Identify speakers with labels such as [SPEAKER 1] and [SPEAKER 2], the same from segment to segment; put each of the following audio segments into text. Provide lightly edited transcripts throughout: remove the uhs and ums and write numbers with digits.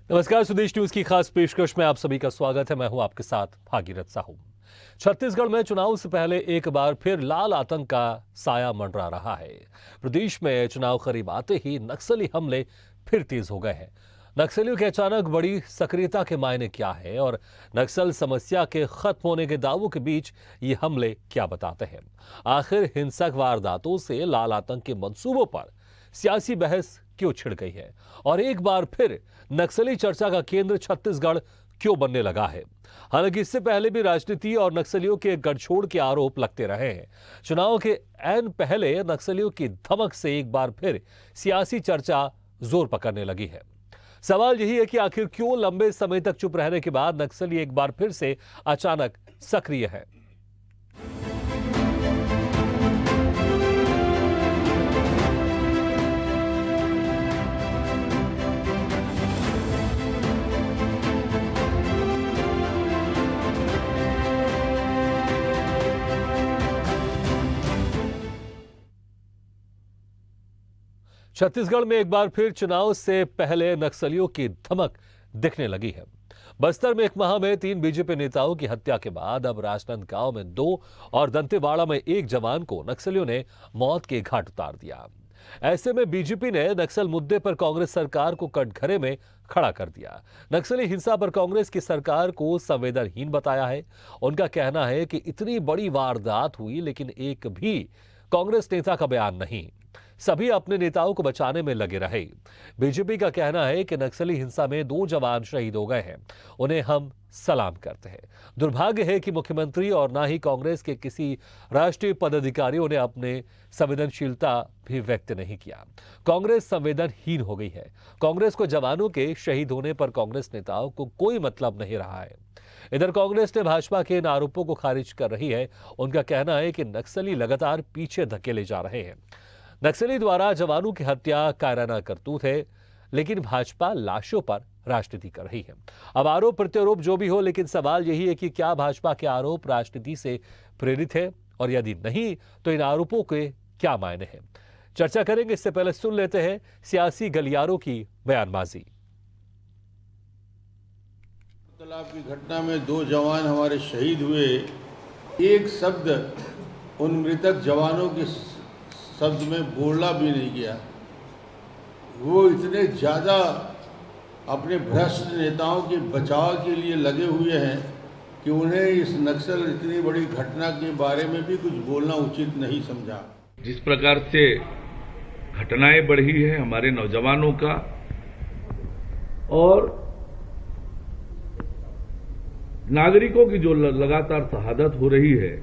[SPEAKER 1] नमस्कार, स्वदेश न्यूज की खास पेशकश में आप सभी का स्वागत है। मैं हूं आपके साथ भागीरथ साहू। छत्तीसगढ़ में चुनाव से पहले एक बार फिर लाल आतंक का साया मंडरा रहा है। प्रदेश में चुनाव करीब आते ही नक्सली हमले फिर तेज हो गए हैं। नक्सलियों के अचानक बड़ी सक्रियता के मायने क्या है और नक्सल समस्या के खत्म होने के दावों के बीच ये हमले क्या बताते हैं? आखिर हिंसक वारदातों से लाल आतंक के मंसूबों पर सियासी बहस क्यों छिड़ गई है और एक बार फिर नक्सली चर्चा का केंद्र छत्तीसगढ़ क्यों बनने लगा है? हालांकि इससे पहले भी राजनीति और नक्सलियों के गठजोड़ के आरोप लगते रहे हैं। चुनाव के ऐन पहले नक्सलियों की धमक से एक बार फिर सियासी चर्चा जोर पकड़ने लगी है। सवाल यही है कि आखिर क्यों लंबे समय तक चुप रहने के बाद नक्सली एक बार फिर से अचानक सक्रिय है? छत्तीसगढ़ में एक बार फिर चुनाव से पहले नक्सलियों की धमक दिखने लगी है। बस्तर में एक माह में 3 बीजेपी नेताओं की हत्या के बाद अब राजनांदगांव में 2 और दंतेवाड़ा में 1 जवान को नक्सलियों ने मौत के घाट उतार दिया। ऐसे में बीजेपी ने नक्सल मुद्दे पर कांग्रेस सरकार को कटघरे में खड़ा कर दिया। नक्सली हिंसा पर कांग्रेस की सरकार को संवेदनहीन बताया है। उनका कहना है कि इतनी बड़ी वारदात हुई लेकिन एक भी कांग्रेस नेता का बयान नहीं, सभी अपने नेताओं को बचाने में लगे रहे। बीजेपी का कहना है कि नक्सली हिंसा में 2 जवान शहीद हो गए हैं, उन्हें हम सलाम करते हैं। दुर्भाग्य है कि मुख्यमंत्री और ना ही कांग्रेस के किसी राष्ट्रीय पदाधिकारियों ने अपने संवेदनशीलता भी व्यक्त नहीं किया। कांग्रेस संवेदनहीन हो गई है। कांग्रेस को जवानों के शहीद होने पर कांग्रेस नेताओं को कोई मतलब नहीं रहा है। इधर कांग्रेस ने भाजपा के इन आरोपों को खारिज कर रही है। उनका कहना है कि नक्सली लगातार पीछे धकेले जा रहे हैं। नक्सली द्वारा जवानों की हत्या कायराना करतूत है, लेकिन भाजपा लाशों पर राजनीति कर रही है। अब आरोप प्रत्यारोप जो भी हो, लेकिन सवाल यही है कि क्या भाजपा के आरोप राजनीति से प्रेरित है और यदि नहीं तो इन आरोपों के क्या मायने हैं? चर्चा करेंगे। इससे पहले सुन लेते हैं सियासी गलियारों की बयानबाजी।
[SPEAKER 2] तालाब की घटना में 2 जवान हमारे शहीद हुए। एक शब्द उन मृतक जवानों के शब्द में बोला भी नहीं गया। वो इतने ज़्यादा अपने भ्रष्ट नेताओं के बचाव के लिए लगे हुए हैं कि उन्हें इस नक्सल इतनी बड़ी घटना के बारे में भी कुछ बोलना उचित नहीं समझा।
[SPEAKER 3] जिस प्रकार से घटनाएं बढ़ी है हमारे नौजवानों का और नागरिकों की जो लगातार शहादत हो रही है,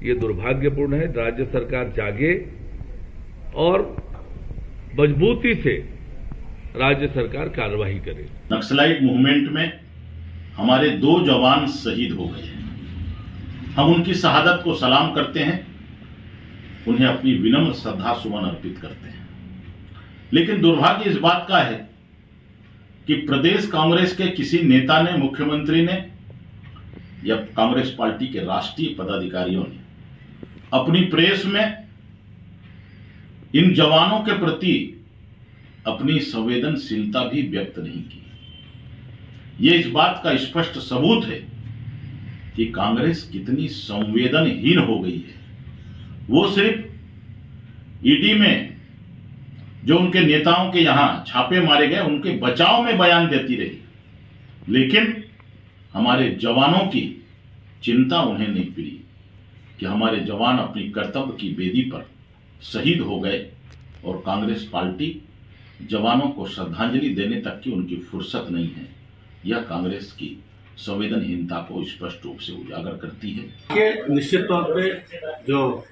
[SPEAKER 3] ये दुर्भाग्यपूर्ण है। राज्य सरकार जागे और मजबूती से राज्य सरकार कार्रवाई करे।
[SPEAKER 4] नक्सलाइट मूवमेंट में हमारे 2 जवान शहीद हो गए हैं। हम उनकी शहादत को सलाम करते हैं, उन्हें अपनी विनम्र श्रद्धा सुमन अर्पित करते हैं। लेकिन दुर्भाग्य इस बात का है कि प्रदेश कांग्रेस के किसी नेता ने, मुख्यमंत्री ने या कांग्रेस पार्टी के राष्ट्रीय पदाधिकारियों ने अपनी प्रेस में इन जवानों के प्रति अपनी संवेदनशीलता भी व्यक्त नहीं की। यह इस बात का स्पष्ट सबूत है कि कांग्रेस कितनी संवेदनहीन हो गई है। वो सिर्फ ईडी में जो उनके नेताओं के यहां छापे मारे गए उनके बचाव में बयान देती रही, लेकिन हमारे जवानों की चिंता उन्हें नहीं पड़ी कि हमारे जवान अपनी कर्तव्य की बेदी पर शहीद हो गए और कांग्रेस पार्टी जवानों को श्रद्धांजलि देने तक की उनकी फुर्सत नहीं है। यह कांग्रेस की संवेदनहीनता को स्पष्ट रूप से उजागर करती है।
[SPEAKER 5] कि निश्चित तौर पे जो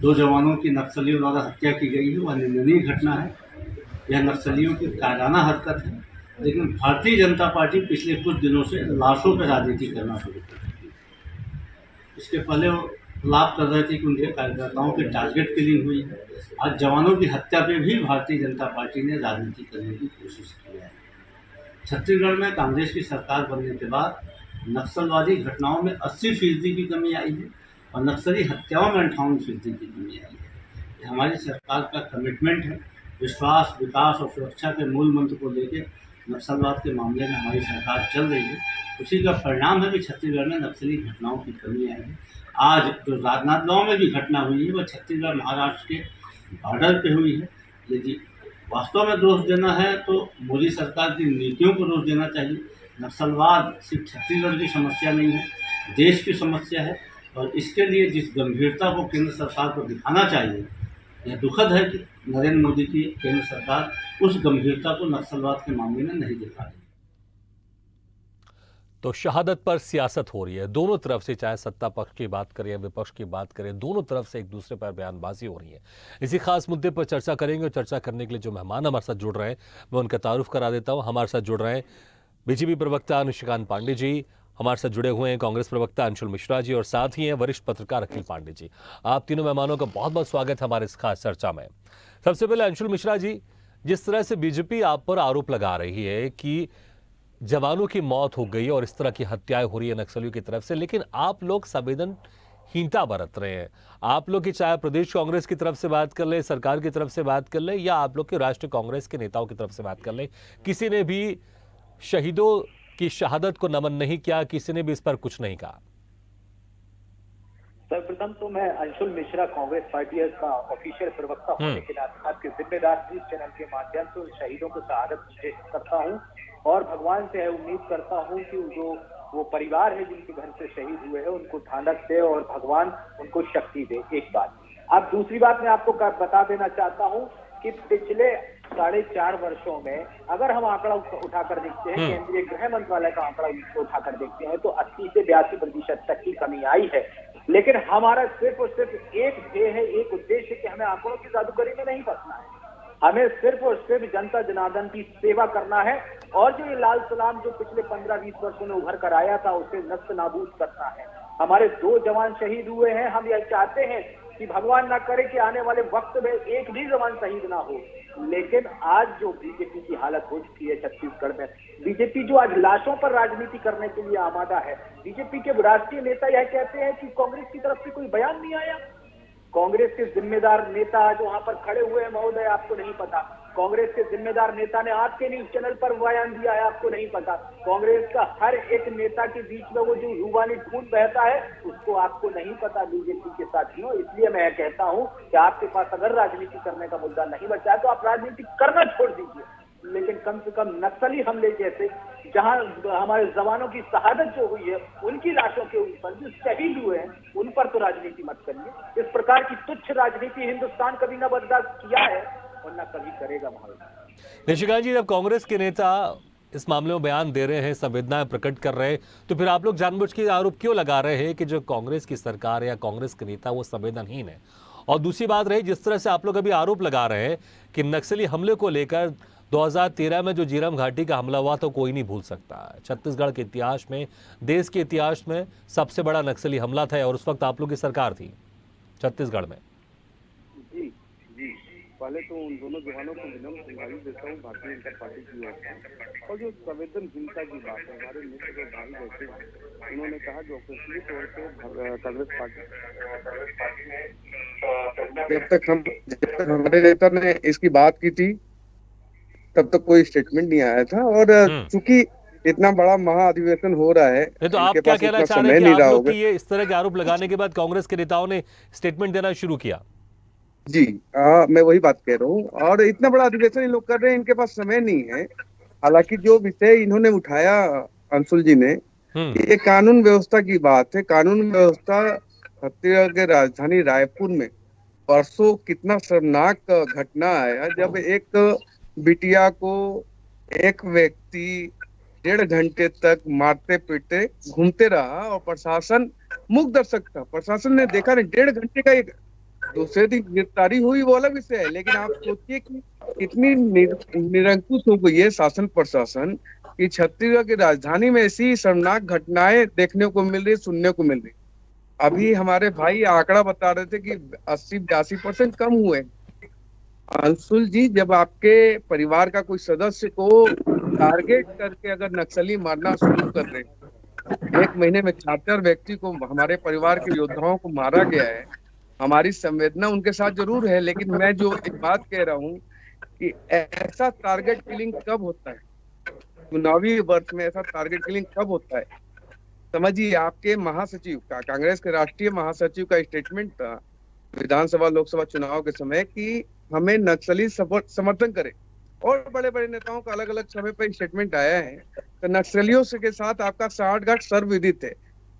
[SPEAKER 5] 2 जवानों की नक्सलियों द्वारा हत्या की गई है वह निंदनीय घटना है। यह नक्सलियों की कायराना हरकत है, लेकिन भारतीय जनता पार्टी पिछले कुछ दिनों से लाशों पर राजनीति करना शुरू कर दी। इसके पहले वो लाभ कर रहे थे कि उनके कार्यकर्ताओं की टारगेट किलिंग हुई। आज जवानों की हत्या पे भी भारतीय जनता पार्टी ने राजनीति करने की कोशिश की है। छत्तीसगढ़ में कांग्रेस की सरकार बनने के बाद नक्सलवादी घटनाओं में 80% की कमी आई है और नक्सली हत्याओं में 58% की कमी आई है। ये हमारी सरकार का कमिटमेंट है। विश्वास, विकास और सुरक्षा के मूल मंत्र को लेकर नक्सलवाद के मामले में हमारी सरकार चल रही है, उसी का परिणाम है कि छत्तीसगढ़ में नक्सली घटनाओं की कमी आई है। आज जो राजनांदगांव में भी घटना हुई है वह छत्तीसगढ़ महाराष्ट्र के बॉर्डर पे हुई है। यदि वास्तव में दोष देना है तो मोदी सरकार की नीतियों को दोष देना चाहिए। नक्सलवाद सिर्फ छत्तीसगढ़ की समस्या नहीं है, देश की समस्या है, और इसके लिए जिस गंभीरता को केंद्र सरकार को दिखाना चाहिए, यह दुखद है कि नरेंद्र मोदी की केंद्र सरकार उस गंभीरता को नक्सलवाद के मामले में नहीं दिखा रही।
[SPEAKER 1] तो शहादत पर सियासत हो रही है दोनों तरफ से, चाहे सत्ता पक्ष की बात करें या विपक्ष की बात करें, दोनों तरफ से एक दूसरे पर बयानबाजी हो रही है। इसी खास मुद्दे पर चर्चा करेंगे और चर्चा करने के लिए जो मेहमान हमारे साथ जुड़ रहे हैं मैं उनका तारुफ करा देता हूं। हमारे साथ जुड़ रहे हैं बीजेपी प्रवक्ता निशिकांत पांडे जी, हमारे साथ जुड़े हुए हैं कांग्रेस प्रवक्ता अंशुल मिश्रा जी और साथ ही हैं वरिष्ठ पत्रकार अखिल पांडे जी। आप तीनों मेहमानों का बहुत बहुत स्वागत है हमारे इस खास चर्चा में। सबसे पहले अंशुल मिश्रा जी, जिस तरह से बीजेपी आप पर आरोप लगा रही है कि जवानों की मौत हो गई और इस तरह की हत्याएं हो रही है नक्सलियों की तरफ से, लेकिन आप लोग संवेदनहीनता बरत रहे हैं। आप लोग की चाहे प्रदेश कांग्रेस की तरफ से बात कर ले, सरकार की तरफ से बात कर ले, या आप लोग के राष्ट्रीय कांग्रेस के नेताओं की तरफ से बात कर ले, किसी ने भी शहीदों की शहादत को नमन नहीं किया, किसी ने भी इस पर कुछ नहीं कहा।
[SPEAKER 6] सर्वप्रथम तो मैं अंशुल मिश्रा कांग्रेस पार्टी का ऑफिशियल प्रवक्ता होने के नाते आपके जिम्मेदार न्यूज चैनल के माध्यम से उन शहीदों को शहादत करता हूं और भगवान से उम्मीद करता हूं कि जो वो परिवार है जिनके घर से शहीद हुए हैं उनको ढांढस दे और भगवान उनको शक्ति दे। एक बात। अब दूसरी बात मैं आपको बता देना चाहता हूं कि पिछले 4.5 वर्षों में अगर हम आंकड़ा उठाकर देखते हैं, केंद्रीय गृह मंत्रालय का आंकड़ा उठाकर देखते हैं, तो 80 से 82% तक की कमी आई है। लेकिन हमारा सिर्फ और सिर्फ एक ध्येय है, एक उद्देश्य कि हमें आंकड़ों की जादूगरी में नहीं फंसना है। हमें सिर्फ और सिर्फ जनता जनार्दन की सेवा करना है और जो ये लाल सलाम जो पिछले 15-20 वर्षों में उभर कर आया था उसे नष्ट नाबूद करना है। हमारे 2 जवान शहीद हुए हैं। हम यह चाहते हैं कि भगवान ना करे कि आने वाले वक्त में एक भी जवान शहीद ना हो। लेकिन आज जो बीजेपी की हालत हो चुकी है छत्तीसगढ़ में, बीजेपी जो आज लाशों पर राजनीति करने के लिए आमादा है। बीजेपी के राष्ट्रीय नेता यह कहते हैं कि कांग्रेस की तरफ से कोई बयान नहीं आया। कांग्रेस के जिम्मेदार नेता जो वहां पर खड़े हुए हैं महोदय, आपको नहीं पता। कांग्रेस के जिम्मेदार नेता ने आपके न्यूज चैनल पर बयान दिया है, आपको नहीं पता। कांग्रेस का हर एक नेता के बीच में वो जो रूबानी खून बहता है उसको आपको नहीं पता बीजेपी के साथियों। इसलिए मैं कहता हूं कि आपके पास अगर राजनीति करने का मुद्दा नहीं बचा है तो आप राजनीति करना छोड़ दीजिए, लेकिन कम से कम नक्सली हमले जैसे जहां हमारे जवानों की शहादत जो हुई है उनकी लाशों के ऊपर जो शहीद हुए हैं उन पर तो राजनीति मत करिए। इस प्रकार की तुच्छ राजनीति हिंदुस्तान कभी न बर्दाश्त किया है और न कभी करेगा।
[SPEAKER 1] निशिकांत जी, जब कांग्रेस के नेता इस मामले में बयान दे रहे हैं, संवेदनाएं प्रकट कर रहे हैं, तो फिर आप लोग जानबूझ के आरोप क्यों लगा रहे हैं कि जो कांग्रेस की सरकार या कांग्रेस के नेता वो संवेदनहीन है? और दूसरी बात रही, जिस तरह से आप लोग अभी आरोप लगा रहे हैं कि नक्सली हमले को लेकर 2013 में जो झीरम घाटी का हमला हुआ तो कोई नहीं भूल सकता। छत्तीसगढ़ के इतिहास में, देश के इतिहास में सबसे बड़ा नक्सली हमला था और उस वक्त आप लोग की सरकार थी छत्तीसगढ़ में।
[SPEAKER 7] जी जी, पहले तो उन दोनों जवानों को विनम्र श्रद्धांजलि देता हूँ भारतीय जनता पार्टी की ओर से। और जो संवेदनहीनता की बात है, हमारे मित्र जो भाई बैठे हैं उन्होंने कहा जो ऑफिशियली तौर पे कांग्रेस पार्टी ने
[SPEAKER 8] जब तक हमारे नेता ने इसकी बात की थी तब तक कोई स्टेटमेंट नहीं आया था। और चूंकि इतना बड़ा महाअधिवेशन हो रहा है,
[SPEAKER 1] तो आप क्या कहना चाह रहे हैं कि आप लोग की ये इस तरह के आरोप लगाने के बाद कांग्रेस के नेताओं ने स्टेटमेंट देना शुरू किया?
[SPEAKER 8] जी मैं वही बात कह रहा हूँ। और इतना बड़ा अधिवेशन इन लोग कर रहे हैं, इनके पास समय नहीं है। हालांकि जो विषय इन्होंने उठाया अंशुल जी ने, ये कानून व्यवस्था की बात है। कानून व्यवस्था छत्तीसगढ़ के राजधानी रायपुर में परसों कितना शर्मनाक घटना आया जब एक बिटिया को एक व्यक्ति 1.5 घंटे तक मारते पीटते घूमते रहा और प्रशासन मूक दर्शक था। प्रशासन ने देखा नहीं। 1.5 घंटे का एक दूसरे दिन गिरफ्तारी हुई वो अलग विषय है, लेकिन आप सोचिए कि कितनी निरंकुश हो गई है शासन प्रशासन कि छत्तीसगढ़ की राजधानी में ऐसी शर्मनाक घटनाएं देखने को मिल रही, सुनने को मिल रही। अभी हमारे भाई आंकड़ा बता रहे थे कि 80-82% कम हुए। अंशुल जी, जब आपके परिवार का कोई सदस्य को टारगेट करके अगर नक्सली मारना शुरू कर रहे, 1 महीने में 4 व्यक्ति को हमारे परिवार के योद्धाओं को मारा गया है, हमारी संवेदना उनके साथ जरूर है। लेकिन मैं जो एक बात कह रहा हूँ कि ऐसा टारगेट किलिंग कब होता है चुनावी वर्ष में ऐसा टारगेट किलिंग कब होता है? समझिए, आपके महासचिव का, कांग्रेस के राष्ट्रीय महासचिव का स्टेटमेंट था विधानसभा लोकसभा चुनाव के समय कि हमें नक्सली समर्थन करे, और बड़े बड़े नेताओं का अलग अलग समय पर स्टेटमेंट आया है। तो नक्सलियों से के साथ आपका साठगांठ सर्वविदित है,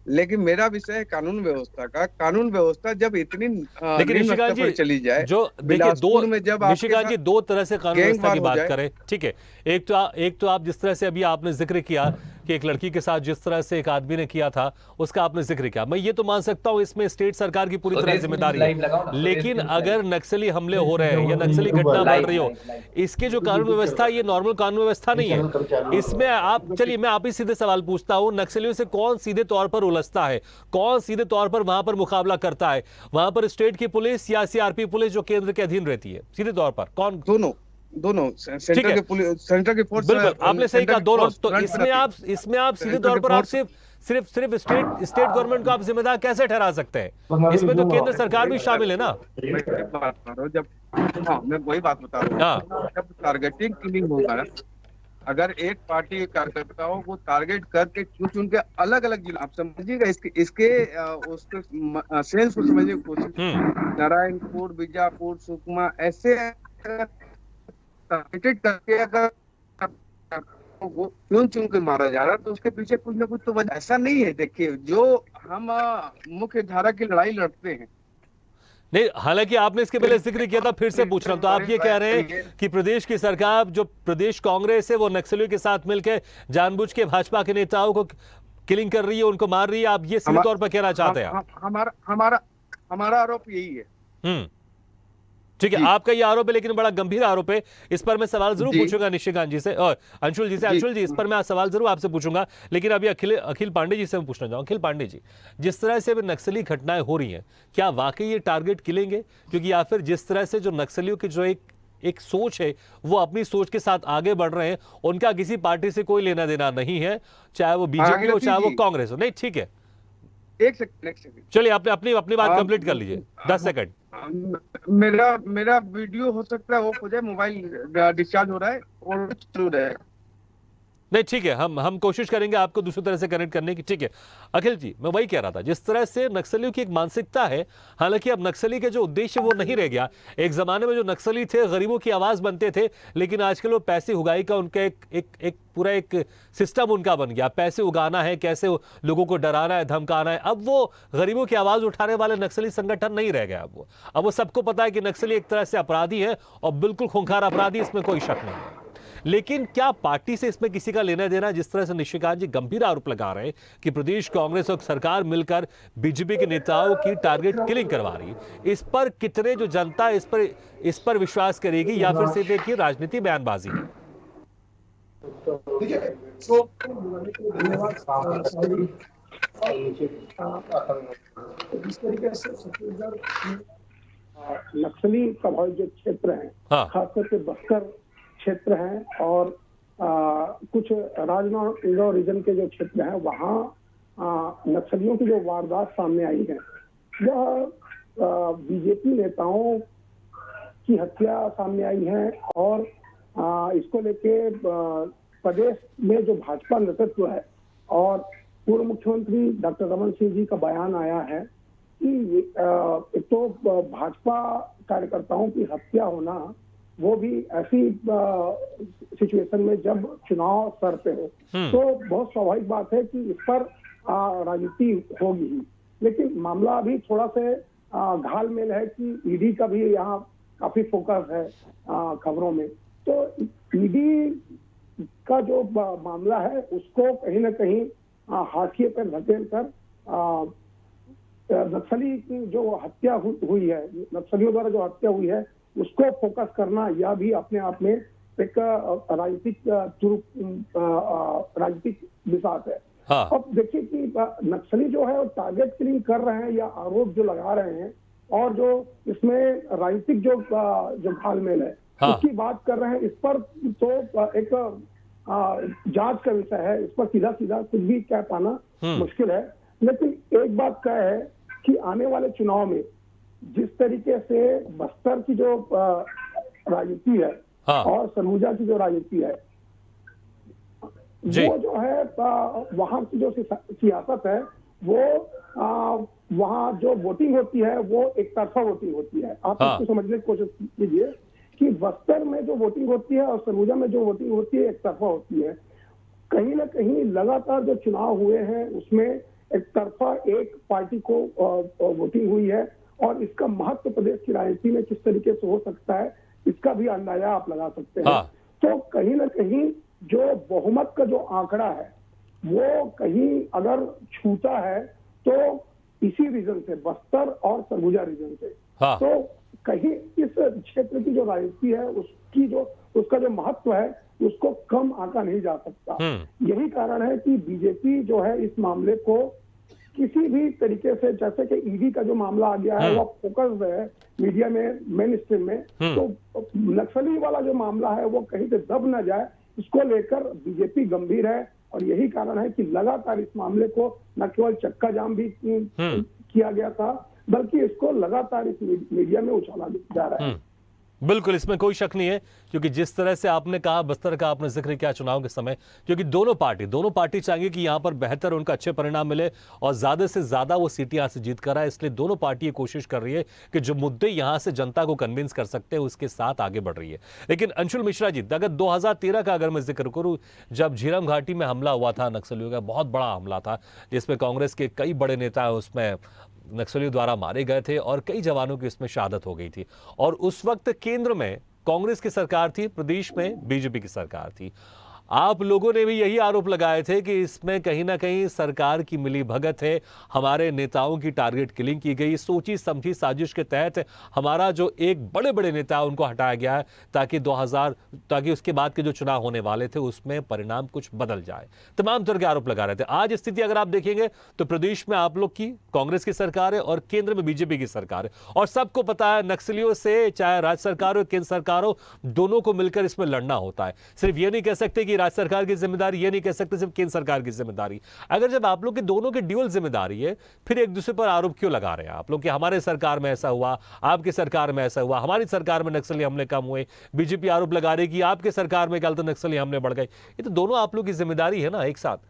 [SPEAKER 8] लेकिन मेरा विषय है कानून व्यवस्था का। कानून व्यवस्था जब इतनी
[SPEAKER 1] लेकिन निशिकांत जी
[SPEAKER 8] चली जाए,
[SPEAKER 1] जो देखिए
[SPEAKER 8] बिलासपुर में जब
[SPEAKER 1] निशिकांत जी दो तरह से कानून व्यवस्था की
[SPEAKER 8] गैंगवार हो
[SPEAKER 1] बात
[SPEAKER 8] जाए।
[SPEAKER 1] करें, ठीक है। एक तो आप जिस तरह से अभी आपने जिक्र किया कि एक लड़की के साथ जिस तरह से एक आदमी ने किया था, उसका आपने जिक्र किया, मैं ये तो मान सकता हूं इसमें स्टेट सरकार की पूरी तरह जिम्मेदारी है। लेकिन अगर नक्सली हमले हो रहे हैं या नक्सली घटना बढ़ रही हो, इसके जो कानून व्यवस्था, ये नॉर्मल कानून व्यवस्था नहीं है। इसमें आप चलिए, मैं आप ही सीधे सवाल पूछता हूं, नक्सलियों से कौन सीधे तौर पर उलझता है, कौन सीधे तौर पर वहां पर मुकाबला करता है? वहां पर स्टेट की पुलिस या सीआरपी पुलिस जो केंद्र के अधीन रहती है? सीधे तौर पर कौन?
[SPEAKER 8] दोनों सेंटर के पुलिस, सेंटर की फोर्स।
[SPEAKER 1] बिल्कुल, आपने सही कहा, दोनों। तो इसमें आप सीधे तौर पर आप सिर्फ स्टेट गवर्नमेंट को आप जिम्मेदार कैसे ठहरा सकते हैं? इसमें तो केंद्र सरकार भी शामिल है ना।
[SPEAKER 8] मैं वही बात बता रहा हूँ, जब टारगेटिंग किलिंग होगा, अगर एक पार्टी के कार्यकर्ताओं को टारगेट करके चुन के अलग अलग जिला, आप समझिएगा उसके सेंस को समझने की कोशिश, नारायणपुर, बीजापुर, सुकमा, ऐसे टारगेटेड करके अगर चुन के मारा जा रहा है, तो उसके पीछे कुछ ना कुछ तो वजह। ऐसा नहीं है, देखिए, जो हम मुख्य धारा की लड़ाई लड़ते हैं।
[SPEAKER 1] नहीं, हालांकि आपने इसके पहले जिक्र किया था, फिर से पूछ रहा हूं। तो आप ये कह रहे हैं कि प्रदेश की सरकार, जो प्रदेश कांग्रेस है, वो नक्सलियों के साथ मिलकर जानबूझ के भाजपा के नेताओं को किलिंग कर रही है, उनको मार रही है। आप ये सीधे तौर पर कहना चाहते हैं?
[SPEAKER 8] हमारा आरोप यही है।
[SPEAKER 1] ठीक है, आपका ये आरोप है, लेकिन बड़ा गंभीर आरोप है। इस पर मैं सवाल जरूर पूछूंगा निशिकांत जी से और अंशुल जी से। अंशुल जी, इस पर मैं सवाल जरूर आपसे पूछूंगा, लेकिन अभी अखिल पांडे जी से मैं पूछना चाहूंगा। अखिल पांडे जी, जिस तरह से नक्सली घटनाएं हो रही हैं, क्या वाकई ये टारगेट किलिंग है? क्योंकि या फिर जिस तरह से जो नक्सलियों की जो एक सोच है, वो अपनी सोच के साथ आगे बढ़ रहे हैं, उनका किसी पार्टी से कोई लेना देना नहीं है, चाहे वो बीजेपी हो चाहे वो कांग्रेस हो। नहीं, ठीक है,
[SPEAKER 8] एक सेकंड
[SPEAKER 1] चलिए, आपने अपनी बात कंप्लीट कर लीजिए, 10 सेकंड।
[SPEAKER 8] मेरा वीडियो हो सकता है वो हो जाए, मोबाइल डिस्चार्ज हो रहा है और चल रहा है।
[SPEAKER 1] नहीं, ठीक है, हम कोशिश करेंगे आपको दूसरी तरह से कनेक्ट करने की। ठीक है अखिल जी, मैं वही कह रहा था, जिस तरह से नक्सलियों की एक मानसिकता है, हालांकि अब नक्सली के जो उद्देश्य वो नहीं रह गया। एक जमाने में जो नक्सली थे, गरीबों की आवाज बनते थे, लेकिन आजकल वो पैसे उगाई का उनका एक पूरा एक सिस्टम उनका बन गया। पैसे उगाना है, कैसे लोगों को डराना है, धमकाना है। अब वो गरीबों की आवाज उठाने वाले नक्सली संगठन नहीं रह गया। अब वो सबको पता है कि नक्सली एक तरह से अपराधी है, और बिल्कुल खूंखार अपराधी, इसमें कोई शक नहीं है। लेकिन क्या पार्टी से इसमें किसी का लेना देना? जिस तरह से निशिकांत जी गंभीर आरोप लगा रहे हैं कि प्रदेश कांग्रेस और सरकार मिलकर बीजेपी के नेताओं की टारगेट किलिंग करवा रही है, इस पर कितने जो जनता इस पर विश्वास करेगी, या फिर सिर्फ एक राजनीति बयानबाजी है?
[SPEAKER 9] जिस तरीके से छत्तीसगढ़ नक्सली प्रभावित जो क्षेत्र है, खासकर के बस्तर क्षेत्र हैं, और कुछ राजनांदगांव रीजन के जो क्षेत्र हैं, वहाँ नक्सलियों की जो वारदात सामने आई है, वह बीजेपी नेताओं की हत्या सामने आई है। और इसको लेके प्रदेश में जो भाजपा नेतृत्व है और पूर्व मुख्यमंत्री डॉक्टर रमन सिंह जी का बयान आया है कि एक तो भाजपा कार्यकर्ताओं की हत्या होना, वो भी ऐसी सिचुएशन में जब चुनाव सर पे हो, तो बहुत स्वाभाविक बात है कि इस पर राजनीति होगी ही। लेकिन मामला अभी थोड़ा से घालमेल है कि ईडी का भी यहाँ काफी फोकस है खबरों में। तो ईडी का जो मामला है, उसको कहीं ना कहीं हाशिए पर धकेल कर नक्सली की जो हत्या हुई है, नक्सलियों द्वारा जो हत्या हुई है, उसको फोकस करना, यह भी अपने आप में एक राजनीतिक विषाद है। हाँ। अब देखिए कि नक्सली जो है वो टारगेट किलिंग कर रहे हैं या आरोप जो लगा रहे हैं, और जो इसमें राजनीतिक जो घालमेल है, हाँ, उसकी बात कर रहे हैं, इस पर तो एक जांच का विषय है। इस पर सीधा सीधा कुछ भी कह पाना मुश्किल है। लेकिन एक बात क्या है कि आने वाले चुनाव में जिस तरीके से बस्तर की जो राजनीति है, हाँ, और सरगुजा की जो राजनीति है, वो जो है वहाँ की जो सियासत है वो वहाँ जो वोटिंग होती है वो एक तरफा वोटिंग होती है। आप इसको समझने की कोशिश कीजिए कि बस्तर में जो वोटिंग होती है और सरगुजा में जो वोटिंग होती है एक तरफा होती है। कहीं ना कहीं लगातार जो चुनाव हुए हैं उसमें एक तरफा एक पार्टी को वोटिंग हुई है और इसका महत्व प्रदेश की राजनीति में किस तरीके से हो सकता है इसका भी अंदाजा आप लगा सकते हैं। तो कहीं ना कहीं जो बहुमत का जो आंकड़ा है वो कहीं अगर छूता है तो इसी रीजन से, बस्तर और सरगुजा रीजन से। तो कहीं इस क्षेत्र की जो राजनीति है उसका जो महत्व है उसको कम आंका नहीं जा सकता। यही कारण है कि बीजेपी जो है इस मामले को किसी भी तरीके से, जैसे कि ईडी का जो मामला आ गया है वो फोकस्ड है मीडिया में, मेन स्ट्रीम में, तो नक्सली वाला जो मामला है वो कहीं पे दब ना जाए इसको लेकर बीजेपी गंभीर है। और यही कारण है कि लगातार इस मामले को न केवल चक्का जाम भी किया गया था बल्कि इसको लगातार इस मीडिया में उछाला जा रहा है।
[SPEAKER 1] बिल्कुल, इसमें कोई शक नहीं है, क्योंकि जिस तरह से आपने कहा, बस्तर का आपने जिक्र किया चुनाव के समय, क्योंकि दोनों पार्टी चाहेंगे कि यहां पर बेहतर उनका अच्छे परिणाम मिले और ज्यादा से ज्यादा वो सीटें यहां से जीत कर आए। इसलिए दोनों पार्टी ये कोशिश कर रही है कि जो मुद्दे यहां से जनता को कन्विंस कर सकते हैं उसके साथ आगे बढ़ रही है। लेकिन अंशुल मिश्रा जी, अगर 2013 का अगर मैं जिक्र करूं, जब झीरम घाटी में हमला हुआ था नक्सलियों का, बहुत बड़ा हमला था जिसमें कांग्रेस के कई बड़े नेता उसमें नक्सलियों द्वारा मारे गए थे और कई जवानों की इसमें शहादत हो गई थी। और उस वक्त केंद्र में कांग्रेस की सरकार थी, प्रदेश में बीजेपी की सरकार थी। आप लोगों ने भी यही आरोप लगाए थे कि इसमें कहीं ना कहीं सरकार की मिली भगत है, हमारे नेताओं की टारगेट किलिंग की गई, सोची समझी साजिश के तहत हमारा जो एक बड़े बड़े नेता उनको हटाया गया है ताकि उसके बाद के जो चुनाव होने वाले थे उसमें परिणाम कुछ बदल जाए। तमाम तरह के आरोप लगा रहे थे। आज स्थिति अगर आप देखेंगे तो प्रदेश में आप लोग की कांग्रेस की सरकार है और केंद्र में बीजेपी की सरकार है, और सबको पता है नक्सलियों से चाहे राज्य सरकार हो केंद्र सरकार हो, दोनों को मिलकर इसमें लड़ना होता है। सिर्फ ये नहीं कह सकते कि राज्य सरकार की जिम्मेदारी, ये नहीं कह सकते सिर्फ केंद्र सरकार की जिम्मेदारी। अगर जब आप लोग के दोनों की ड्यूअल जिम्मेदारी है, फिर एक दूसरे पर आरोप क्यों लगा रहे हैं आप लोग कि हमारे सरकार में ऐसा हुआ, आपकी सरकार में ऐसा हुआ, हमारी सरकार में नक्सली हमले कम हुए, बीजेपी आरोप लगा रही कि आपके सरकार में कल तो नक्सली हमले बढ़ गए। ये तो दोनों आप लोग की जिम्मेदारी है ना एक साथ।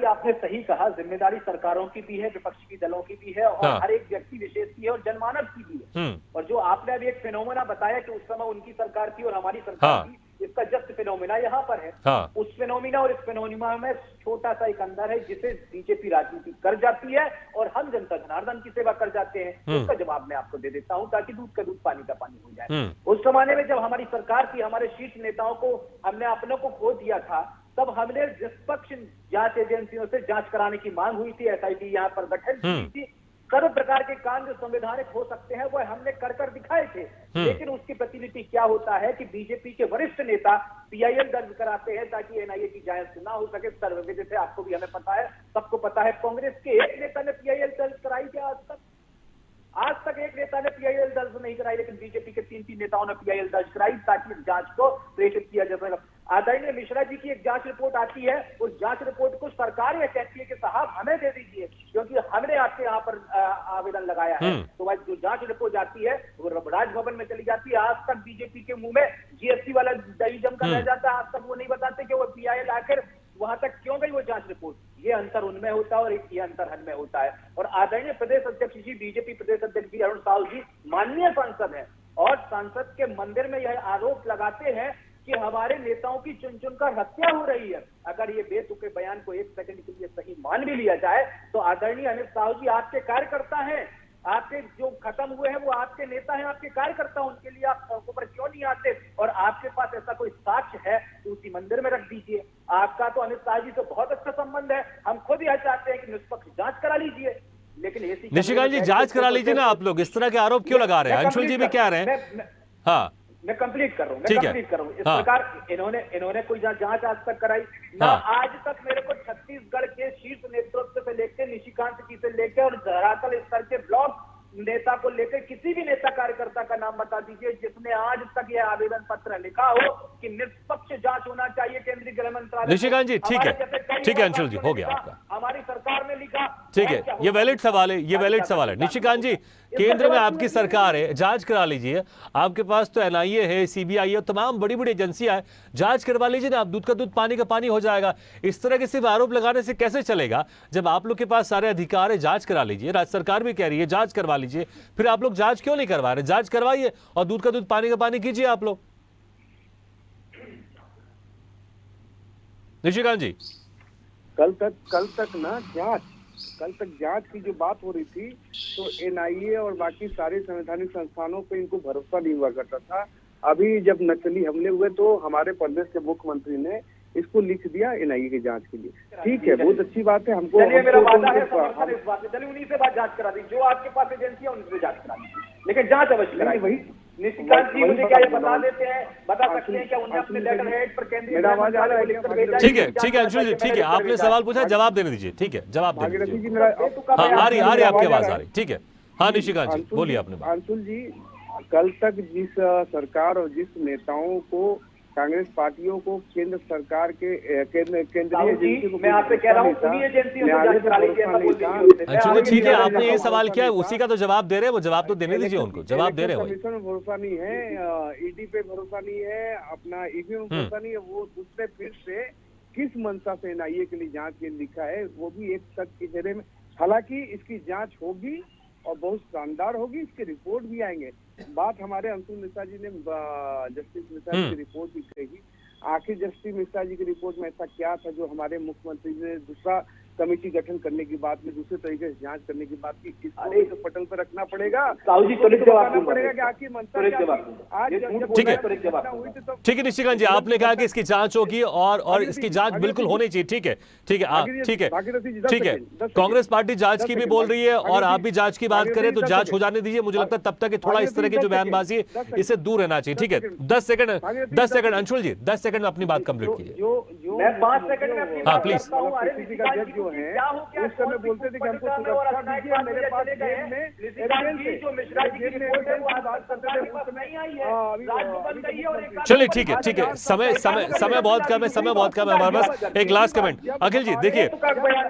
[SPEAKER 6] आपने सही कहा, जिम्मेदारी सरकारों की भी है, विपक्षी दलों की भी है और हर एक व्यक्ति विशेष की है और जनमानव की भी है। और जो आपने अभी एक फिनोमेना बताया कि उस समय उनकी सरकार थी और हमारी सरकार थी, इसका जस्ट फिनोमेना यहाँ पर है। उस फिनोमेना और इस फिनोमेना में छोटा सा एक अंदर है जिसे बीजेपी राजनीति कर जाती है और हम जनता जनार्दन की सेवा कर जाते हैं। उसका जवाब मैं आपको दे देता हूँ ताकि दूध का दूध पानी का पानी हो जाए। उस जमाने में जब हमारी सरकार थी, हमारे शीर्ष नेताओं को हमने अपनों को खो दिया था, तब हमने निष्पक्ष जांच एजेंसियों से जांच कराने की मांग हुई थी, एसआईटी यहाँ पर गठन की थी। सर्व प्रकार के काम जो संवैधानिक हो सकते हैं वो हमने कर दिखाए थे। लेकिन उसकी प्रतिलिपि क्या होता है कि बीजेपी के वरिष्ठ नेता पीआईएल दर्ज कराते हैं ताकि एनआईए की जांच ना हो सके। सर्वविदित है, आपको भी हमें पता है, सबको पता है। कांग्रेस के एक नेता ने पीआईएल दर्ज कराई क्या आज तक एक नेता ने पीआईएल दर्ज नहीं कराई, लेकिन बीजेपी के 3 नेताओं ने पीआईएल दर्ज कराई ताकि जांच को प्रेषित किया जा सके। आदरणीय मिश्रा जी की एक जांच रिपोर्ट आती है, उस जांच रिपोर्ट को सरकार ये कहती है कि साहब हमें दे दीजिए क्योंकि हमने आपके यहाँ पर आवेदन लगाया है। तो वह जो जांच रिपोर्ट आती है वो राजभवन में चली जाती है। आज तक बीजेपी के मुंह में जीएसटी वाला दही जमकर रह जाता है। आज तक वो नहीं बताते कि वो पीआईएल आखिर वहां तक क्यों गई वो जांच रिपोर्ट। ये अंतर उनमें होता है और ये अंतर हनमें होता है। और आदरणीय प्रदेश अध्यक्ष जी, बीजेपी प्रदेश अध्यक्ष जी अरुण साहू जी माननीय सांसद हैं और सांसद के मंदिर में यह आरोप लगाते हैं कि हमारे नेताओं की चुन चुनकर हत्या हो रही है। अगर ये बेतुके बयान को एक सेकंड के लिए सही मान भी लिया जाए तो आदरणीय अमित साहू जी आपके कार्यकर्ता हैं, आपके जो खत्म हुए हैं वो आपके नेता हैं, आपके कार्यकर्ता, उनके लिए आप सड़कों पर क्यों नहीं आते? और आपके पास ऐसा कोई साक्ष्य है तो उसी मंदिर में रख दीजिए। आपका तो अमित शाह जी से बहुत अच्छा संबंध है, हम खुद यह चाहते हैं कि निष्पक्ष जांच करा लीजिए। लेकिन
[SPEAKER 1] निशिकांत जी जांच करा लीजिए ना, आप लोग इस तरह के आरोप क्यों लगा रहे हैं? अंशुल जी भी कह रहे हैं। हाँ,
[SPEAKER 6] मैं कंप्लीट कर रहा हूँ, इस प्रकार इन्होंने कोई जांच आज तक कराई ना। आज तक मेरे को छत्तीसगढ़ के शीर्ष नेतृत्व से लेकर निशिकांत जी से लेकर और धरातल स्तर के ब्लॉक नेता को लेकर किसी भी नेता कार्यकर्ता का नाम बता दीजिए जिसने आज तक यह आवेदन पत्र लिखा हो कि निष्पक्ष जांच होना चाहिए केंद्रीय गृह मंत्रालय।
[SPEAKER 1] निशिकांत जी ठीक है अंशुल जी, हो गया आपका,
[SPEAKER 6] हमारी सरकार ने लिखा,
[SPEAKER 1] ठीक है, ये वैलिड सवाल है, ये वैलिड सवाल है। निशिकांत जी, केंद्र में आपकी सरकार है, जांच करा लीजिए, आपके पास तो एनआईए है, सीबीआई है, तमाम बड़ी बड़ी एजेंसियां हैं, जांच करवा लीजिए ना, आप दूध का दूध पानी का पानी हो जाएगा। इस तरह के सिर्फ आरोप लगाने से कैसे चलेगा? जब आप लोग के पास सारे अधिकार है, जांच करा लीजिए, राज्य सरकार भी कह रही है जांच करवा लीजिए, फिर आप लोग जांच क्यों नहीं करवा रहे? जांच करवाइए और दूध का दूध पानी का पानी कीजिए आप लोग। निशिकांत जी,
[SPEAKER 7] कल तक जांच की जो बात हो रही थी तो एनआईए और बाकी सारे संवैधानिक संस्थानों पे इनको भरोसा नहीं हुआ करता था। अभी जब नक्सली हमले हुए तो हमारे प्रदेश के मुख्यमंत्री ने इसको लिख दिया एनआईए की जांच के लिए। ठीक है, बहुत अच्छी बात है। हमको
[SPEAKER 6] मेरा वादा है समर्थन इस बात में, चलिए उन्हीं से बात जांच करा दी, जो आपके पास एजेंसी है उनसे जांच करा दी, लेकिन जांच अवश्य कराई। वही निशिकांत जी मुझे क्या ये बता देते हैं, बता सकते हैं क्या उन्हें अपने लेटर हेड पर केंद्रीय गृह मंत्रालय को लिखकर भेजा?
[SPEAKER 1] ठीक है अंशुल जी, ठीक है, आपने सवाल पूछा, जवाब देने दीजिए। ठीक है, जवाब दे दीजिए। हाँ, आ रही आपकी आवाज आ रही। ठीक है, हाँ निशिकांत जी बोलिए आपने।
[SPEAKER 7] अंशुल जी, कल तक जिस सरकार और जिस नेताओं को, कांग्रेस पार्टियों को केंद्र सरकार के केंद्रीय एजेंसी को,
[SPEAKER 6] मैं आपसे कह रहा हूं उन्हीं एजेंसियों को जांच करा लीजिए।
[SPEAKER 1] अच्छा ठीक है, आपने ये सवाल किया है, उसी का तो जवाब दे रहे हैं, वो जवाब तो देने दीजिए उनको, जवाब दे रहे हैं।
[SPEAKER 7] कमीशन में भरोसा नहीं है, ईडी पे भरोसा नहीं है, अपना ईवीएम में भरोसा नहीं है, वो उसने फिर से किस मंशा से एनआईए के लिए जांच के लिखा है, वो भी एक शक के घेरे में। हालांकि इसकी जांच होगी और बहुत शानदार होगी, इसके रिपोर्ट भी आएंगे। बात हमारे अंशुल मिश्रा जी ने, जस्टिस मिश्रा जी की रिपोर्ट भी कही। आखिर जस्टिस मिश्रा जी की रिपोर्ट में ऐसा क्या था जो हमारे मुख्यमंत्री ने दूसरा कमेटी गठन करने की बात में, दूसरे तरीके से जांच करने की बात की? इसको तो पटल पर रखना पड़ेगा, पड़ेगा कि आखिर मंशा
[SPEAKER 1] ठीक है निशिकांत जी, आपने कहा कि इसकी जांच होगी और इसकी जांच बिल्कुल होनी चाहिए। ठीक है ठीक है, कांग्रेस पार्टी जांच की भी बोल रही है और आप भी जांच की बात करें तो जांच हो जाने दीजिए। मुझे लगता है तब तक थोड़ा इस तरह की जो बयानबाजी है इससे दूर रहना चाहिए। ठीक है, 10 सेकंड अंशुल जी, 10 सेकंड में अपनी बात कंप्लीट कीजिए।
[SPEAKER 6] मैं 5 सेकंड में अपनी
[SPEAKER 1] हाँ
[SPEAKER 6] बात
[SPEAKER 1] प्लीज।
[SPEAKER 6] करता हूं। अरे निशिकांत जी,
[SPEAKER 7] जो है उस समय बोलते थे कि हमको सुरक्षा दीजिए, मेरे पास जेल में
[SPEAKER 6] जो मिश्रा जी की रिपोर्ट है वो आज तक सरकार के पास नहीं आई है, राज्य बन गई है। और
[SPEAKER 1] चलिए ठीक है, समय बहुत कम है, हमारे पास। एक लास्ट कमेंट अखिल जी, देखिए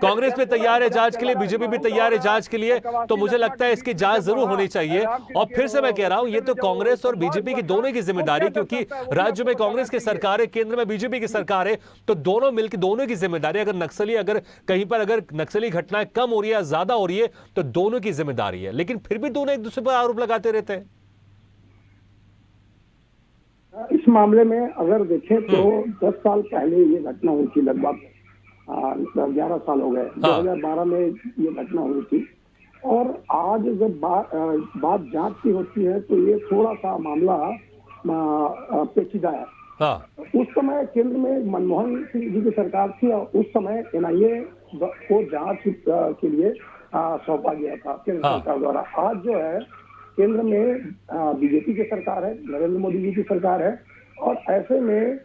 [SPEAKER 1] कांग्रेस भी तैयार है जांच के लिए, बीजेपी भी तैयार है जांच के लिए, तो मुझे लगता है इसकी जांच जरूर होनी चाहिए। और फिर से मैं कह रहा हूं, ये तो कांग्रेस और बीजेपी की दोनों की जिम्मेदारी, क्योंकि राज्य में कांग्रेस की सरकार है, केंद्र में बीजेपी की सरकार है, तो दोनों मिलकर दोनों की जिम्मेदारी। अगर कहीं पर अगर नक्सली घटनाएं कम हो रही है, ज्यादा हो रही है, तो दोनों की जिम्मेदारी है, लेकिन फिर भी दोनों एक दूसरे पर आरोप लगाते रहते हैं।
[SPEAKER 9] इस मामले में अगर देखें तो 10 साल पहले ये घटना हुई थी, लगभग 11 साल हो गए। 2012 में ये घटना हुई थी, और आज जब बात जांच की होती है तो ये थोड़ा सा मामला पेचीदा है। उस समय केंद्र में मनमोहन सिंह जी की सरकार थी और उस समय एनआईए को जांच के लिए सौंपा गया था केंद्र सरकार द्वारा। आज जो है केंद्र में बीजेपी की सरकार है, नरेंद्र मोदी जी की सरकार है, और ऐसे में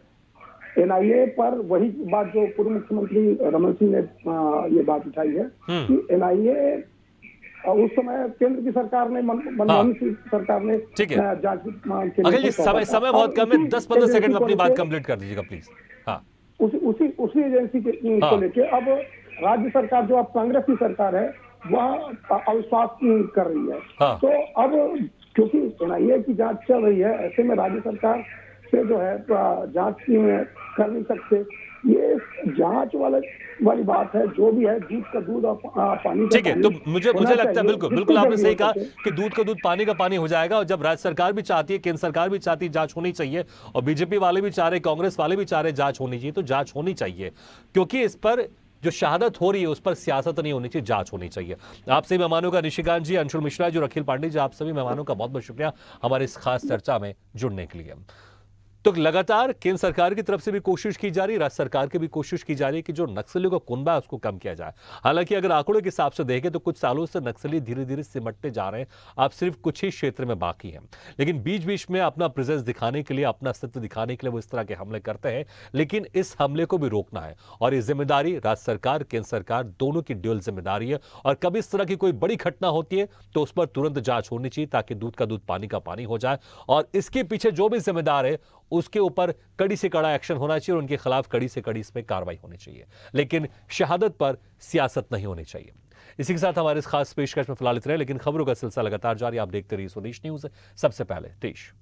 [SPEAKER 9] एनआईए पर वही बात जो पूर्व मुख्यमंत्री रमन सिंह ने ये बात उठाई है कि एनआईए उस समय केंद्र की सरकार ने, मनमोहन सिंह सरकार ने जांच की।
[SPEAKER 1] अखिल जी समय बहुत कम है, 10-15 सेकंड में अपनी बात कंप्लीट कर दीजिएगा प्लीज। हाँ,
[SPEAKER 9] उसी एजेंसी को लेके अब राज्य सरकार जो अब कांग्रेस की सरकार है वह अविश्वास कर रही है। तो अब क्योंकि एनआईए की जांच चल रही है, ऐसे में राज्य सरकार से जो है जांच कर नहीं सकते। ये जांच वाली बात है, जो भी है दूध का दूध और पानी का।
[SPEAKER 1] ठीक है, तो मुझे लगता है बिल्कुल आपने सही कहा कि दूध का दूध पानी का पानी हो जाएगा। और जब राज्य सरकार भी चाहती है, केंद्र सरकार भी चाहती है जांच होनी चाहिए, और बीजेपी वाले भी चाह रहे, कांग्रेस वाले भी चाह रहे जांच होनी चाहिए, तो जांच होनी चाहिए, क्योंकि इस पर जो शहादत हो रही है उस पर सियासत नहीं होनी चाहिए, जांच होनी चाहिए। आप सभी मेहमानों का, निशिकांत जी, अंशुल मिश्रा जी और अखिल पांडे जी, आप सभी मेहमानों का बहुत बहुत शुक्रिया हमारे इस खास चर्चा में जुड़ने के लिए। तो लगातार केंद्र सरकार की तरफ से भी कोशिश की जा रही है, राज्य सरकार की भी कोशिश की जा रही है कि जो नक्सलियों का कुनबा है उसको कम किया जाए। हालांकि अगर आंकड़ों के हिसाब से देखें तो कुछ सालों से नक्सली धीरे धीरे सिमटते जा रहे हैं, अब सिर्फ कुछ ही क्षेत्र में बाकी हैं। लेकिन बीच बीच में अपना प्रेजेंस दिखाने के लिए, अपना अस्तित्व दिखाने के लिए वो इस तरह के हमले करते हैं, लेकिन इस हमले को भी रोकना है और ये जिम्मेदारी राज्य सरकार, केंद्र सरकार दोनों की ड्यूल जिम्मेदारी है। और कभी इस तरह की कोई बड़ी घटना होती है तो उस पर तुरंत जांच होनी चाहिए ताकि दूध का दूध पानी का पानी हो जाए और इसके पीछे जो भी जिम्मेदार है उसके ऊपर कड़ी से कड़ा एक्शन होना चाहिए और उनके खिलाफ कड़ी से कड़ी इस पर कार्रवाई होनी चाहिए, लेकिन शहादत पर सियासत नहीं होनी चाहिए। इसी के साथ हमारे इस खास पेशकश में फिलहाल इतना है, लेकिन खबरों का सिलसिला लगातार जारी। आप देखते रहिए स्वदेश न्यूज, सबसे पहले देश।